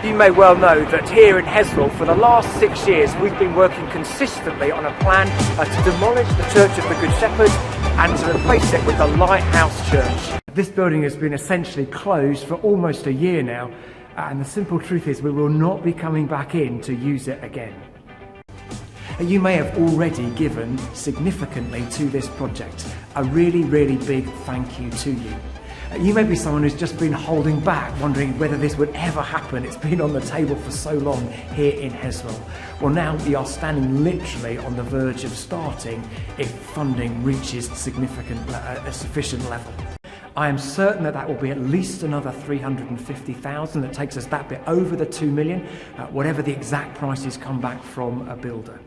You may well know that here in Heswell, for the last 6 years, we've been working consistently on a plan to demolish the Church of the Good Shepherd and to replace it with the Lighthouse Church. This building has been essentially closed for almost a year now, and the simple truth is we will not be coming back in to use it again. You may have already given significantly to this project. A really, really big thank you to you. You may be someone who's just been holding back, wondering whether this would ever happen. It's been on the table for so long here in Heswell. Well, now we are standing literally on the verge of starting if funding reaches a sufficient level. I am certain that will be at least another 350,000. That takes us that bit over the 2 million, whatever the exact prices come back from a builder.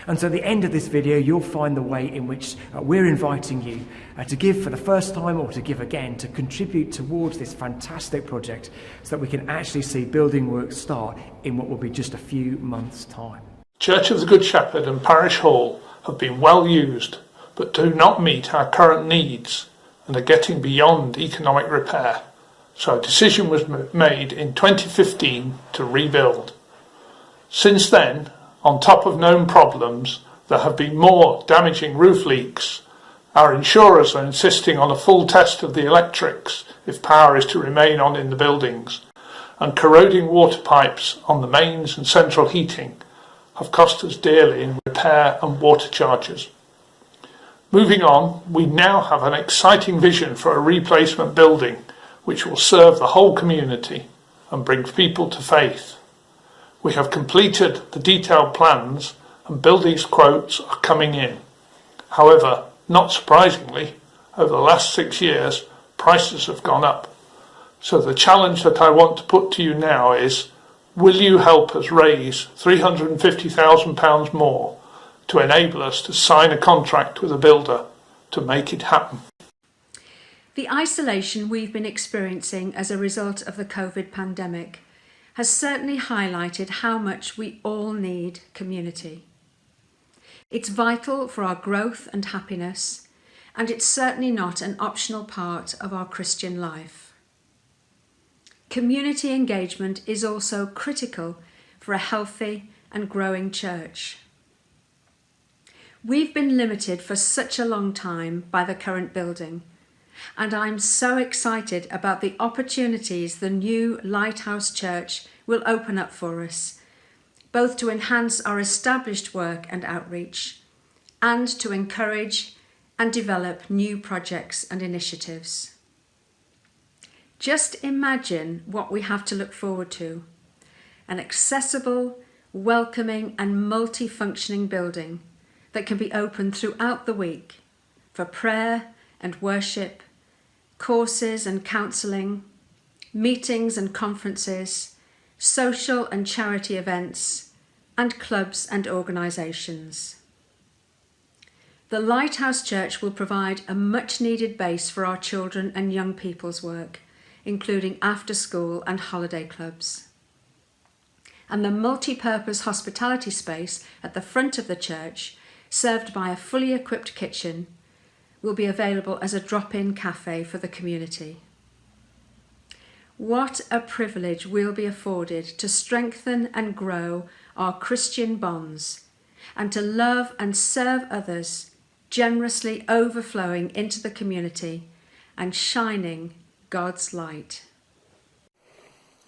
And so at the end of this video, you'll find the way in which we're inviting you to give for the first time or to give again, to contribute towards this fantastic project so that we can actually see building work start in what will be just a few months' time. Church of the Good Shepherd and Parish Hall have been well used, but do not meet our current needs and are getting beyond economic repair. So a decision was made in 2015 to rebuild. Since then, on top of known problems, there have been more damaging roof leaks. Our insurers are insisting on a full test of the electrics if power is to remain on in the buildings, and corroding water pipes on the mains and central heating have cost us dearly in repair and water charges. Moving on, we now have an exciting vision for a replacement building which will serve the whole community and bring people to faith. We have completed the detailed plans and building quotes are coming in. However, not surprisingly, over the last 6 years, prices have gone up. So the challenge that I want to put to you now is, will you help us raise £350,000 more to enable us to sign a contract with a builder to make it happen? The isolation we've been experiencing as a result of the COVID pandemic has certainly highlighted how much we all need community. It's vital for our growth and happiness, and it's certainly not an optional part of our Christian life. Community engagement is also critical for a healthy and growing church. We've been limited for such a long time by the current building, and I'm so excited about the opportunities the new Lighthouse Church will open up for us, both to enhance our established work and outreach, and to encourage and develop new projects and initiatives. Just imagine what we have to look forward to: an accessible, welcoming and multifunctioning building that can be open throughout the week for prayer and worship, courses and counselling, meetings and conferences, social and charity events, and clubs and organisations. The Lighthouse Church will provide a much-needed base for our children and young people's work, including after-school and holiday clubs. And the multi-purpose hospitality space at the front of the church, served by a fully equipped kitchen, will be available as a drop-in cafe for the community. What a privilege we'll be afforded to strengthen and grow our Christian bonds and to love and serve others, generously overflowing into the community and shining God's light.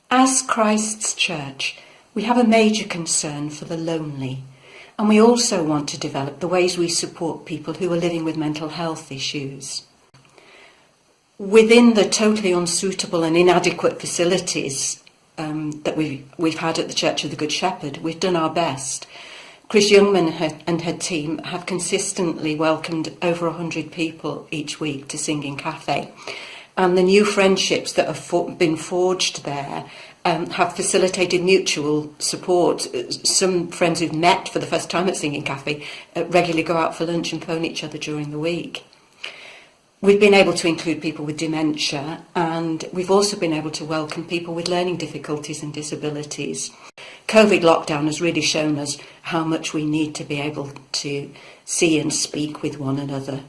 As Christ's Church, we have a major concern for the lonely, and we also want to develop the ways we support people who are living with mental health issues. Within the totally unsuitable and inadequate facilities that we've had at the Church of the Good Shepherd, we've done our best. Chris Youngman and her team have consistently welcomed over 100 people each week to Singing Cafe. And the new friendships that have been forged there have facilitated mutual support. Some friends who've met for the first time at Singing Cafe regularly go out for lunch and phone each other during the week. We've been able to include people with dementia, and we've also been able to welcome people with learning difficulties and disabilities. COVID lockdown has really shown us how much we need to be able to see and speak with one another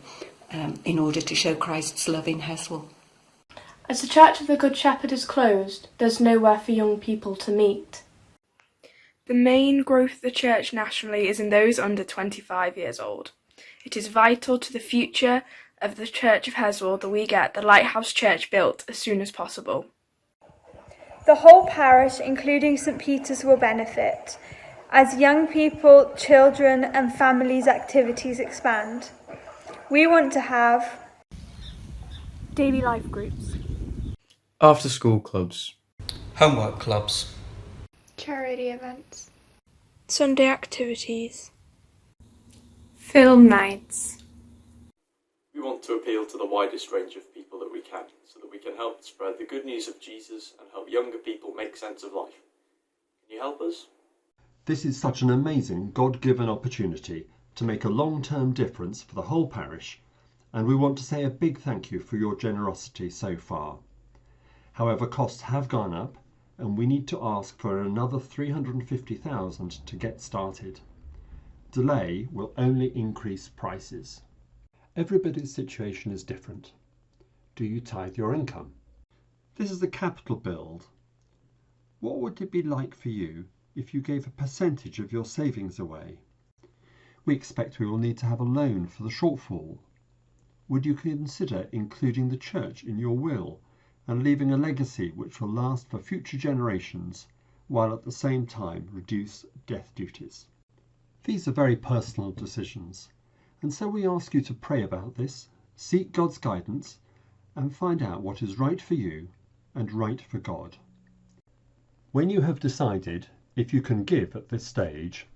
in order to show Christ's love in Heswell. As the Church of the Good Shepherd is closed, there's nowhere for young people to meet. The main growth of the church nationally is in those under 25 years old. It is vital to the future of the Church of Heswall that we get the Lighthouse Church built as soon as possible. The whole parish, including St Peter's, will benefit as young people, children and families' activities expand. We want to have daily life groups, after school clubs, homework clubs, charity events, Sunday activities, Film nights. We want to appeal to the widest range of people that we can, so that we can help spread the good news of Jesus and help younger people make sense of life. Can you help us? This is such an amazing God-given opportunity to make a long-term difference for the whole parish, and we want to say a big thank you for your generosity so far. However, costs have gone up, and we need to ask for another $350,000 to get started. Delay will only increase prices. Everybody's situation is different. Do you tithe your income? This is a capital build. What would it be like for you if you gave a percentage of your savings away? We expect we will need to have a loan for the shortfall. Would you consider including the church in your will and leaving a legacy which will last for future generations, while at the same time reduce death duties? These are very personal decisions, and so we ask you to pray about this, seek God's guidance, and find out what is right for you and right for God. When you have decided if you can give at this stage,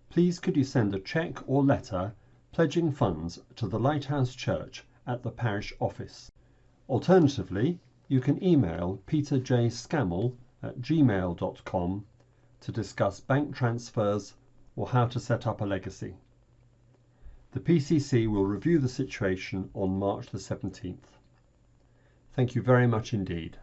please could you send a cheque or letter pledging funds to the Lighthouse Church at the parish office. Alternatively, you can email peterjscammell@gmail.com to discuss bank transfers or how to set up a legacy. The PCC will review the situation on March the 17th. Thank you very much indeed.